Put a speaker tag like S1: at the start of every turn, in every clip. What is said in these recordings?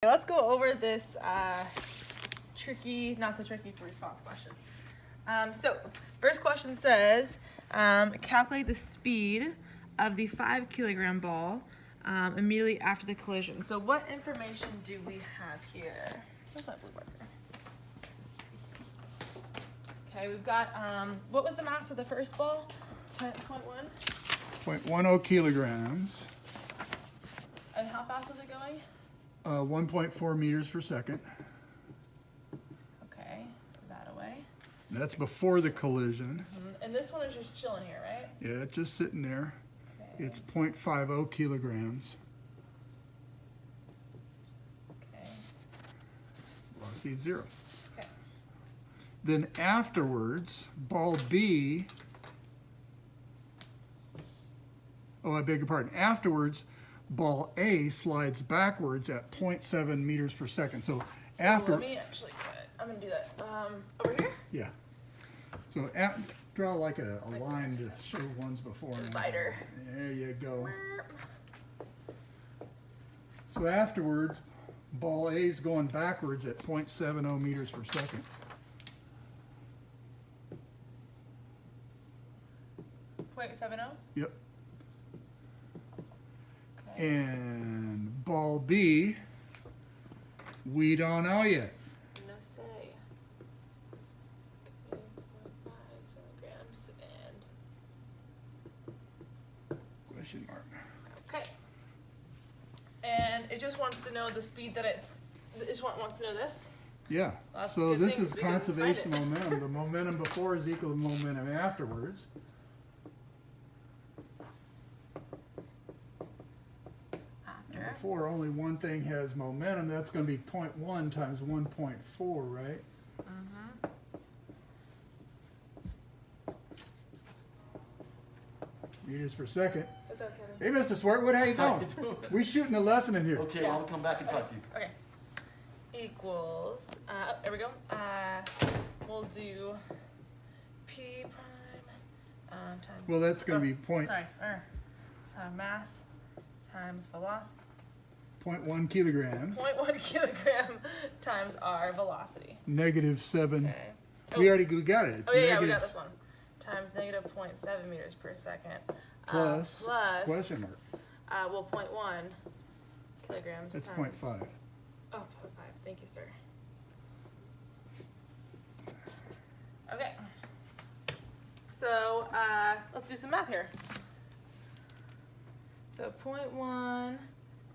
S1: Let's go over this tricky, not so tricky for response question. So first question says, calculate the speed of the 5 kilogram ball immediately after the collision. So what information do we have here? Where's my blue marker? Okay, we've got, what was the mass of the first ball? 10.1?
S2: 0.10 kilograms.
S1: And how fast was it going?
S2: 1.4 meters per second.
S1: Okay, that away.
S2: That's before the collision.
S1: And this one is just chilling here, right?
S2: Yeah, it's just sitting there.
S1: Okay.
S2: It's 0.50 kilograms.
S1: Okay.
S2: Velocity is 0.
S1: Okay.
S2: Then afterwards, ball B, I beg your pardon. Afterwards, ball A slides backwards at 0.7 meters per second. So after...
S1: Let me actually, I'm going to do that. Over here?
S2: Yeah. So draw like a line to show ones before.
S1: Spider.
S2: There you go. So afterwards, ball A is going backwards at 0.70 meters per second.
S1: .70?
S2: Yep.
S1: Okay.
S2: And ball B, we don't know yet.
S1: No say. Okay, 0.5 kilograms and...
S2: Question mark.
S1: Okay. And it just wants to know the speed that it just wants to know this?
S2: Yeah.
S1: That's
S2: So
S1: a good
S2: this
S1: thing,
S2: is
S1: 'cause we can
S2: conservation
S1: find it.
S2: momentum. The momentum before is equal to momentum afterwards.
S1: After.
S2: Before only one thing has momentum, that's going to be 0.1 times 1.4, right? Meters per second.
S1: What's up, Kevin?
S2: Hey, Mr. Swartwood, how you
S3: How
S2: doing?
S3: you doing?
S2: We shooting a lesson in here.
S3: Okay, I'll come back and talk to you.
S1: Okay. Equals, there we go. We'll do P prime times...
S2: Well, that's going to be
S1: So mass times velocity.
S2: 0.1 kilograms.
S1: 0.1 kilogram times our velocity.
S2: -7.
S1: Okay.
S2: We got it. It's
S1: Oh yeah, we
S2: negative
S1: got this one. Times negative 0.7 meters per second.
S2: plus
S1: Plus,
S2: question mark.
S1: well, 0.1 kilograms
S2: That's
S1: times...
S2: 0.5.
S1: Oh, 0.5. Thank you, sir. Okay. So, let's do some math here. So 0.1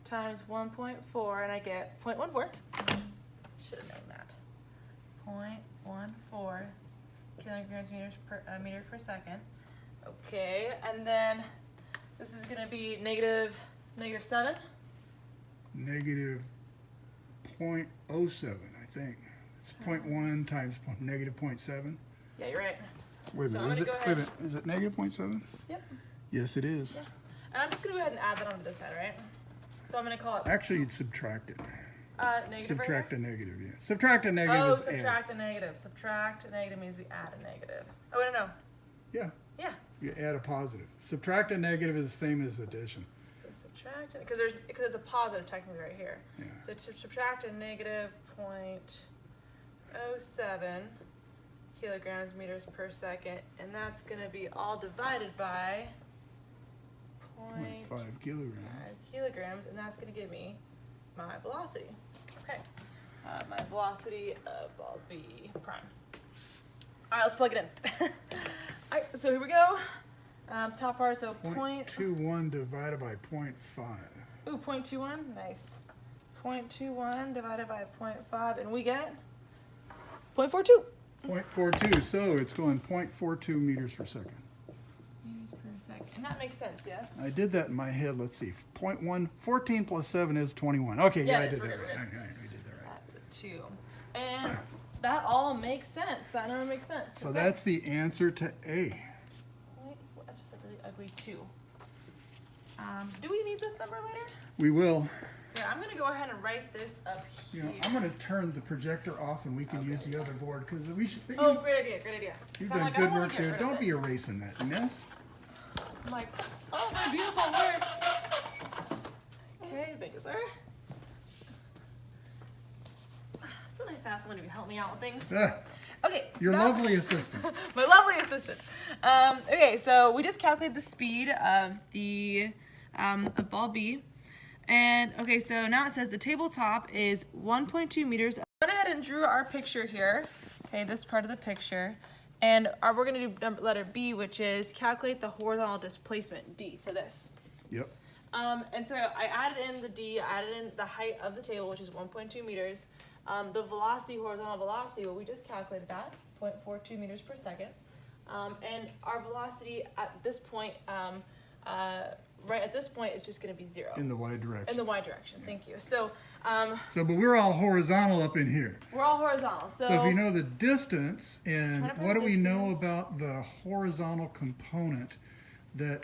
S1: times 1.4, and I get 0.14. Should have known that. 0.14 kilograms meter per second. Okay, and then this is going to be negative 7.
S2: Negative 0.07, I think. It's 0.1 times negative 0.7.
S1: Yeah, you're right.
S2: Wait a
S1: So
S2: minute.
S1: I'm gonna go ahead.
S2: Is it negative 0.7?
S1: Yep.
S2: Yes, it is.
S1: Yeah. And I'm just going to go ahead and add that onto this side, right? So I'm going to call it
S2: Actually, you'd subtract it.
S1: negative right
S2: Subtract
S1: here?
S2: a negative, yeah. Subtract a negative
S1: Oh,
S2: is add.
S1: subtract a negative. Subtract a negative means we add a negative. Oh, wait, no.
S2: Yeah,
S1: Yeah.
S2: you add a positive. Subtract a negative is the same as addition.
S1: So subtract it, because it's a positive technically right here.
S2: Yeah.
S1: So to subtract a negative 0.07 kilograms meters per second, and that's going to be all divided by
S2: 0.5 kilograms.
S1: 5 kilograms, and that's going to give me my velocity. Okay, my velocity of ball B prime. All right, let's plug it in. All right, so here we go. Top part, so
S2: 0.21 divided by 0.5.
S1: Ooh, 0.21, nice. 0.21 divided by 0.5, and we get 0.42.
S2: 0.42, so it's going 0.42 meters per second.
S1: Meters per second, and that makes sense, yes?
S2: I did that in my head. Let's see. 0.1, 14 plus 7 is 21. Okay,
S1: Yeah,
S2: I
S1: it is.
S2: did
S1: We're
S2: that
S1: good,
S2: right.
S1: we're good.
S2: We did that right.
S1: That's a 2. And that all makes sense. That number makes sense.
S2: So
S1: Okay.
S2: that's the answer to A.
S1: That's just a really ugly 2. Do we need this number later?
S2: We will.
S1: Yeah, I'm gonna go ahead and write this up
S2: You
S1: here.
S2: know, I'm going to turn the projector off and we can use the other board because we should.
S1: Oh, great idea, great idea.
S2: You've
S1: So I'm
S2: done
S1: like, I
S2: good
S1: wanna
S2: work
S1: get
S2: there.
S1: rid of
S2: Don't
S1: it.
S2: be erasing that, miss.
S1: I'm like, oh, my beautiful work. Okay, thank you, sir. to have someone who can help me out with things.
S2: Ah,
S1: Okay. So
S2: your
S1: now-
S2: lovely assistant.
S1: My lovely assistant. Okay, so we just calculated the speed of the of ball B. And okay, so now it says the tabletop is 1.2 meters. I went ahead and drew our picture here. Okay, this part of the picture. And we're going to do letter B, which is calculate the horizontal displacement, D. So this.
S2: Yep.
S1: And so I added in the D, I added in the height of the table, which is 1.2 meters. The velocity, horizontal velocity, well, we just calculated that, 0.42 meters per second. And our velocity at this point, right at this point, is just going to be 0.
S2: In the y direction.
S1: In the y direction, thank you. So
S2: So, but we're all horizontal up in here.
S1: we're all horizontal. So,
S2: So if you know the distance, and
S1: Trying to find
S2: what do
S1: the
S2: we know
S1: distance.
S2: about the horizontal component? That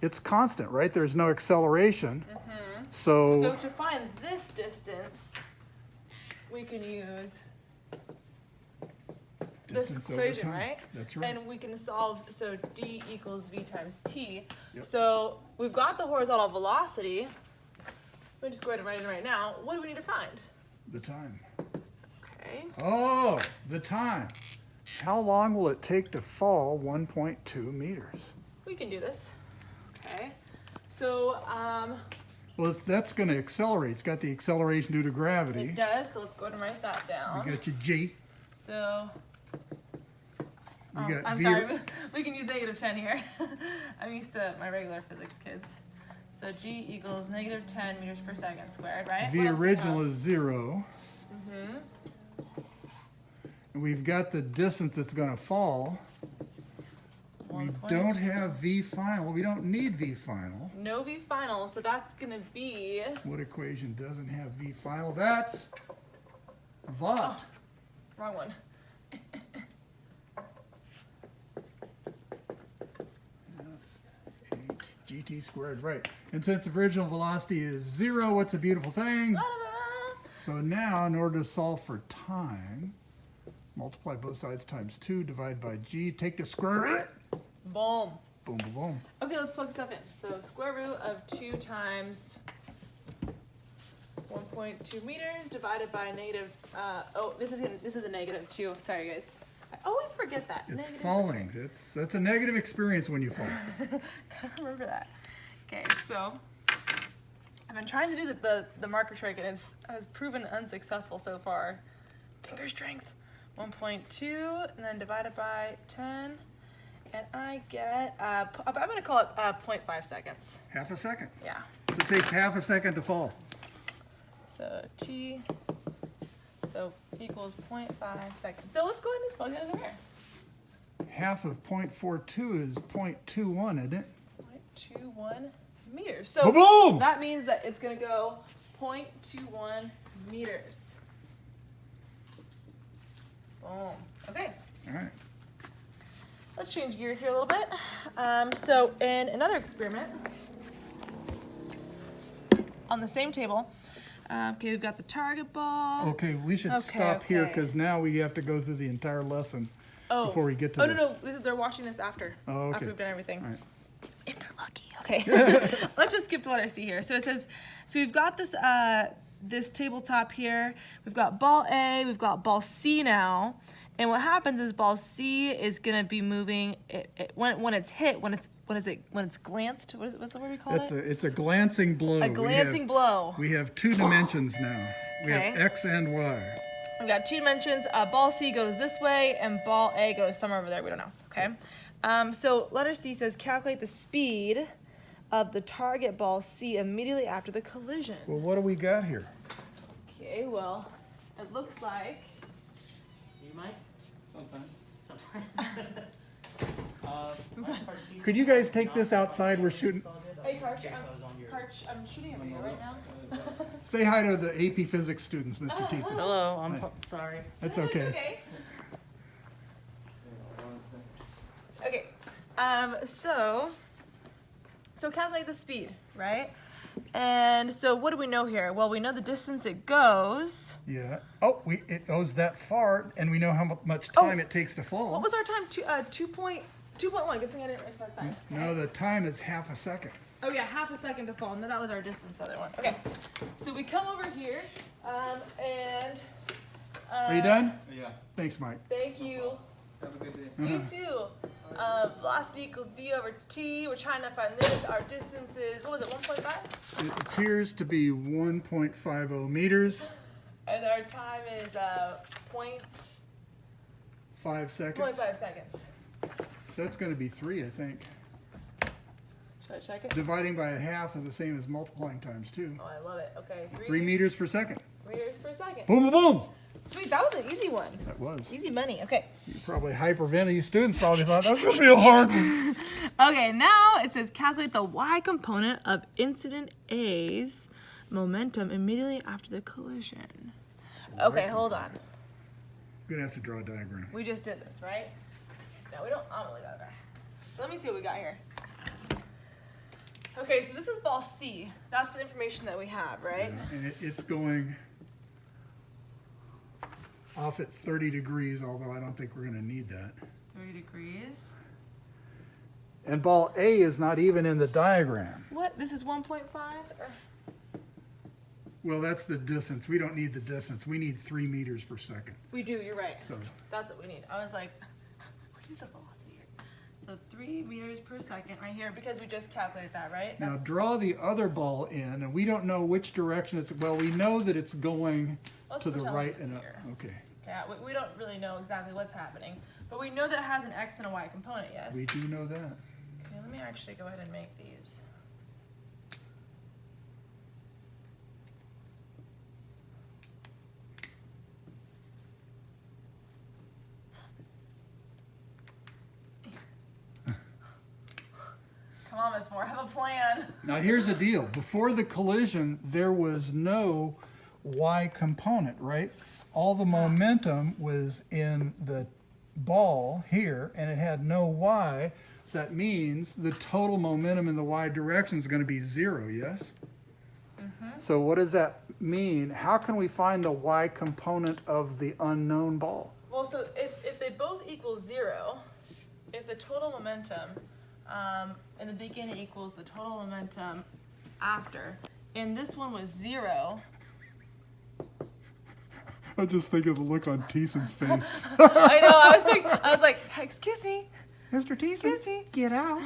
S2: it's constant, right? There's no acceleration.
S1: so to find this distance, we can use this
S2: Distance over
S1: equation,
S2: time.
S1: right?
S2: That's right.
S1: And we can solve, so D equals V times T.
S2: Yep.
S1: So we've got the horizontal velocity. Let me just go ahead and write it in right now. What do we need to find?
S2: The time.
S1: Okay.
S2: Oh, the time. How long will it take to fall 1.2 meters?
S1: We can do this. Okay. So
S2: Well, that's going to accelerate. It's got the acceleration due to gravity.
S1: it does, so let's go ahead and write that down.
S2: You got your G.
S1: So
S2: You got
S1: I'm
S2: V.
S1: sorry, we can use -10 here. I'm used to my regular physics kids. So G equals -10 meters per second squared, right?
S2: V
S1: What else do we
S2: original
S1: have?
S2: is 0.
S1: Mm-hmm.
S2: And we've got the distance that's going to fall. We
S1: 1.2.
S2: don't have V final. We don't need V final.
S1: No V final, so that's gonna be
S2: What equation doesn't have V final? That's Vought.
S1: wrong one.
S2: GT squared, right. And since original velocity is 0, what's a beautiful thing?
S1: La-da-da.
S2: So now, in order to solve for time, multiply both sides times 2, divide by G, take the square root.
S1: Boom.
S2: Boom, boom, boom.
S1: Okay, let's plug stuff in. So square root of 2 times 1.2 meters divided by negative. This is a -2. Sorry, guys. I always forget that.
S2: It's
S1: Negative.
S2: falling. That's a negative experience when you fall.
S1: Gotta remember that. Okay, so I've been trying to do the marker trick, and it has proven unsuccessful so far. Finger strength. 1.2, and then divided by 10, and I get. I'm gonna call it 0.5 seconds.
S2: Half a second.
S1: Yeah.
S2: So it takes half a second to fall.
S1: So T. So equals 0.5 seconds. So let's go ahead and just plug it in there.
S2: Half of 0.42 is 0.21, isn't it?
S1: 0.21 meters. So
S2: Boom!
S1: that means that it's gonna go 0.21 meters. Boom. Okay.
S2: All right.
S1: Let's change gears here a little bit. So in another experiment, on the same table, okay, we've got the target ball.
S2: Okay, we should
S1: Okay,
S2: stop here
S1: okay.
S2: because now we have to go through the entire lesson
S1: Oh.
S2: before we get to
S1: Oh,
S2: this.
S1: no, they're watching this after.
S2: Oh, okay.
S1: After we've done everything.
S2: All right.
S1: If they're lucky. Okay. Let's just skip to letter C here. So it says, so we've got this this tabletop here. We've got ball A, we've got ball C now. And what happens is ball C is gonna be moving when it's hit, when it's glanced. What's the word we call it?
S2: It's a glancing blow.
S1: A glancing blow.
S2: We have 2 dimensions now. We have
S1: Okay.
S2: X and Y.
S1: We've got 2 dimensions. Ball C goes this way, and ball A goes somewhere over there. We don't know. Okay. So letter C says calculate the speed of the target ball C immediately after the collision.
S2: Well, what do we got here?
S1: Okay. Well, it looks like.
S3: You might?
S4: Sometimes.
S3: Sometimes.
S2: Could you guys take this outside? We're shooting.
S1: Hey, Karch. I'm shooting a video right now.
S2: Say hi to the AP Physics students, Mr. Teeson.
S3: Hello, I'm
S2: Hi.
S3: sorry.
S2: That's okay.
S1: Okay. Okay. So calculate the speed, right? And so what do we know here? Well, we know the distance it goes.
S2: Yeah. Oh, it goes that far, and we know how much
S1: Oh.
S2: time it takes to fall.
S1: What was our time? 2.1. Good thing I didn't write that side.
S2: No, the time is half a second.
S1: Oh yeah, half a second to fall. No, that was our distance, the other one. Okay, so we come over here, and
S2: Are you done?
S4: Yeah.
S2: Thanks, Mike.
S1: Thank you.
S4: Have a good day.
S1: You too. Velocity equals d over t. We're trying to find this. Our distance is, what was it, 1.5?
S2: It appears to be 1.50 meters,
S1: And our time is 0.5
S2: 5 seconds.
S1: seconds.
S2: So that's going to be 3, I think.
S1: Should I check it?
S2: Dividing by a half is the same as multiplying times 2.
S1: Oh, I love it. Okay,
S2: 3 meters per second.
S1: meters per second.
S2: Boom, boom, boom.
S1: Sweet, that was an easy one.
S2: That was.
S1: Easy money. Okay.
S2: You probably hyperventilated. You students probably thought that's going to be a hard one.
S1: Okay, now it says calculate the y component of incident A's momentum immediately after the collision. Okay, hold on.
S2: I'm going to have to draw a diagram.
S1: We just did this, right? No, we don't. I'm gonna leave that there. So let me see what we got here. Okay, so this is ball C. That's the information that we have, right?
S2: And it's going off at 30 degrees, although I don't think we're going to need that.
S1: 30 degrees.
S2: And ball A is not even in the diagram.
S1: What? This is 1.5? Or...
S2: Well, that's the distance. We don't need the distance. We need 3 meters per second.
S1: We do, you're right.
S2: So
S1: That's what we need. I was like, we need the velocity here. So 3 meters per second right here because we just calculated that, right?
S2: now draw the other ball in, and we don't know which direction it's. Well, we know that it's going
S1: Let's
S2: to the
S1: pretend
S2: right
S1: like it's
S2: and
S1: here.
S2: okay.
S1: Okay, we don't really know exactly what's happening, but we know that it has an x and a y component, yes?
S2: We do know that.
S1: Okay, let me actually go ahead and make these. Come on, Miss Moore, have a plan.
S2: Now here's the deal. Before the collision, there was no y component, right? All the momentum was in the ball here, and it had no y. So that means the total momentum in the y direction is going to be 0, yes? So what does that mean? How can we find the y component of the unknown ball?
S1: Well, so if they both equal 0, if the total momentum in the beginning equals the total momentum after, and this one was 0.
S2: I just think of the look on Teeson's face.
S1: I know. I was like, excuse me,
S2: Mr. Teeson,
S1: excuse me.
S2: get out.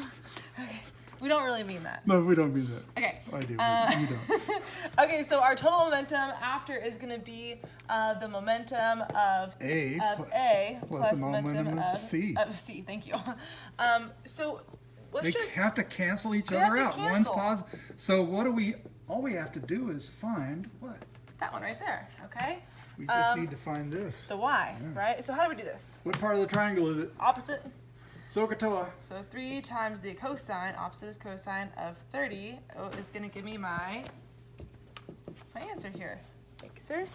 S1: Okay, we don't really mean that.
S2: No, we don't mean that.
S1: Okay.
S2: I do. but you don't.
S1: Okay, so our total momentum after is going to be the momentum of
S2: A
S1: A
S2: plus
S1: plus
S2: the momentum of C.
S1: Of C. Thank you. So let's
S2: They
S1: just
S2: have to cancel each
S1: They
S2: other
S1: have
S2: out.
S1: to
S2: One's
S1: cancel.
S2: positive. So what do we? All we have to do is find what?
S1: that one right there. Okay,
S2: We just need to find this.
S1: the Y, right? So how do we do this?
S2: What part of the triangle is it?
S1: Opposite.
S2: SOHCAHTOA.
S1: So 3 times the cosine, opposite is cosine of 30, is going to give me my answer here. Thank you, sir.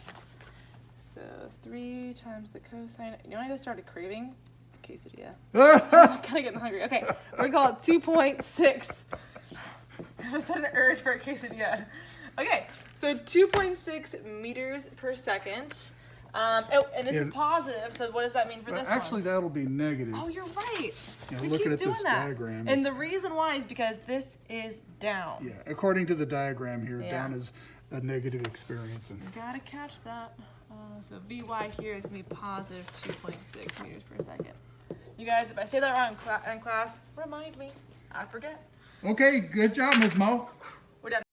S1: So 3 times the cosine. You know, I just started craving quesadilla. I'm kind of getting hungry. Okay, we're going to call it 2.6. I just had an urge for a quesadilla. Okay, so 2.6 meters per second. And this is
S2: Yeah.
S1: positive, so what does that mean for
S2: Well,
S1: this
S2: actually,
S1: one?
S2: that'll be negative.
S1: Oh, you're right.
S2: Yeah,
S1: We
S2: looking
S1: keep
S2: at
S1: doing
S2: this
S1: that.
S2: diagram,
S1: And the
S2: it's-
S1: reason why is because this is down.
S2: Yeah, according to the diagram here,
S1: Yeah.
S2: down is a negative experience. And
S1: You gotta catch that. So Vy here is gonna be positive 2.6 meters per second. You guys, if I say that wrong in class, remind me. I forget.
S2: okay, good job, Ms. Mo.
S1: We're done.